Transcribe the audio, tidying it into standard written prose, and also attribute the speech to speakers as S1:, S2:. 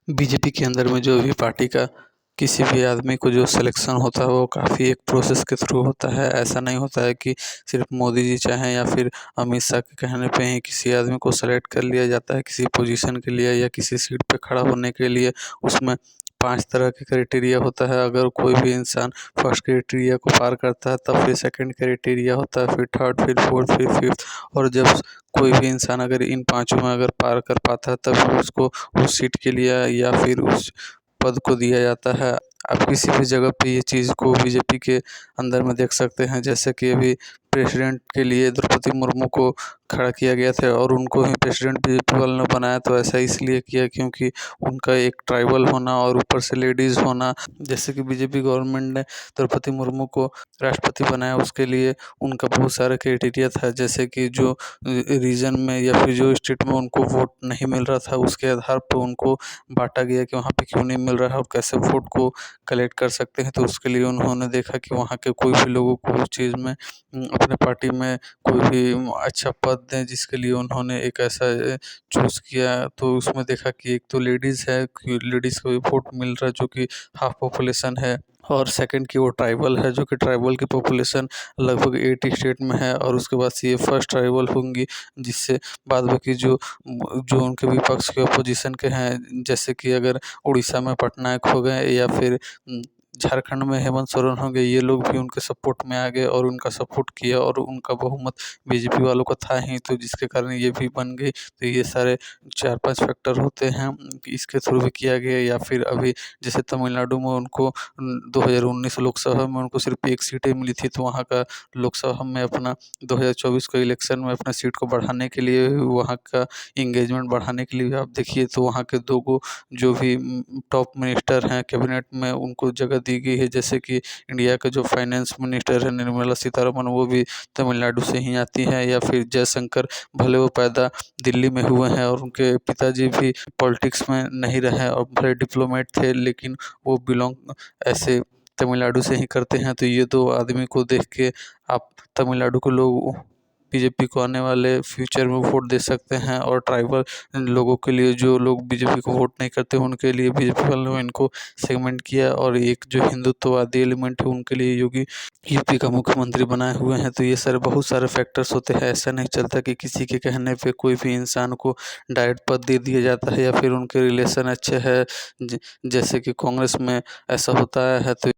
S1: BJP के अंदर में जो भी पार्टी का किसी भी आदमी को जो सिलेक्शन होता है वो काफ़ी एक प्रोसेस के थ्रू होता है। ऐसा नहीं होता है कि सिर्फ मोदी जी चाहें या फिर अमित शाह के कहने पे ही किसी आदमी को सेलेक्ट कर लिया जाता है किसी पोजीशन के लिए या किसी सीट पे खड़ा होने के लिए। उसमें 5 तरह के क्राइटेरिया होता है। अगर कोई भी इंसान फर्स्ट क्राइटेरिया को पार करता है तब फिर सेकंड क्राइटेरिया होता है, फिर थर्ड, फिर फोर्थ, फिर फिफ्थ। और जब कोई भी इंसान अगर इन पाँचों में अगर पार कर पाता है तब उसको उस सीट के लिए या फिर उस पद को दिया जाता है। आप किसी भी जगह पे ये चीज़ को बीजेपी के अंदर में देख सकते हैं, जैसे कि अभी प्रेसिडेंट के लिए द्रौपदी मुर्मू को खड़ा किया गया था और उनको ही प्रेसिडेंट बीजेपी वालों ने बनाया। तो ऐसा इसलिए किया क्योंकि उनका एक ट्राइबल होना और ऊपर से लेडीज़ होना। जैसे कि बीजेपी गवर्नमेंट ने द्रौपदी मुर्मू को राष्ट्रपति बनाया, उसके लिए उनका बहुत सारा क्राइटेरिया था। जैसे कि जो रीजन में या फिर जो स्टेट में उनको वोट नहीं मिल रहा था उसके आधार पर उनको बांटा गया कि वहाँ पे क्यों नहीं मिल रहा है और कैसे वोट को कलेक्ट कर सकते हैं। तो उसके लिए उन्होंने देखा कि वहाँ के कोई भी लोगों को उस चीज़ में अपने पार्टी में कोई भी अच्छा पद दें, जिसके लिए उन्होंने एक ऐसा चूज़ किया। तो उसमें देखा कि एक तो लेडीज़ है कि लेडीज़ को भी वोट मिल रहा है जो कि हाफ पॉपुलेशन है, और सेकंड की वो ट्राइबल है जो कि ट्राइबल की पॉपुलेशन लगभग 80 स्टेट में है। और उसके बाद से ये फर्स्ट ट्राइबल होंगी, जिससे बाद बाकी जो जो उनके विपक्ष के अपोजिशन के हैं, जैसे कि अगर उड़ीसा में पटनायक हो गए या फिर झारखंड में हेमंत सोरेन हो गए, ये लोग भी उनके सपोर्ट में आ गए और उनका सपोर्ट किया और उनका बहुमत बीजेपी वालों का था ही, तो जिसके कारण ये भी बन गई। तो ये सारे 4-5 फैक्टर होते हैं कि इसके थ्रू भी किया गया। या फिर अभी जैसे तमिलनाडु में उनको 2019 लोकसभा में उनको सिर्फ एक सीटें मिली थी, तो वहाँ का लोकसभा में अपना 2024 के इलेक्शन में अपना सीट को बढ़ाने के लिए, वहाँ का इंगेजमेंट बढ़ाने के लिए आप देखिए तो वहाँ के 2 गो जो भी टॉप मिनिस्टर हैं कैबिनेट में उनको जगह दी गई है। जैसे कि इंडिया के जो फाइनेंस मिनिस्टर है निर्मला सीतारमण, वो भी तमिलनाडु से ही आती हैं। या फिर जयशंकर, भले वो पैदा दिल्ली में हुए हैं और उनके पिताजी भी पॉलिटिक्स में नहीं रहे और भले डिप्लोमेट थे, लेकिन वो बिलोंग ऐसे तमिलनाडु से ही करते हैं। तो ये 2 आदमी को देख के आप तमिलनाडु के लोग बीजेपी को आने वाले फ्यूचर में वोट दे सकते हैं। और ट्राइबल लोगों के लिए, जो लोग बीजेपी को वोट नहीं करते उनके लिए बीजेपी वालों ने इनको सेगमेंट किया। और एक जो हिंदुत्ववादी एलिमेंट है उनके लिए योगी यूपी का मुख्यमंत्री बनाए हुए हैं। तो ये सारे बहुत सारे फैक्टर्स होते हैं। ऐसा नहीं चलता कि किसी के कहने पे कोई भी इंसान को डायरेक्ट पद दे दिया जाता है या फिर उनके रिलेशन अच्छे हैं, जैसे कि कांग्रेस में ऐसा होता है। तो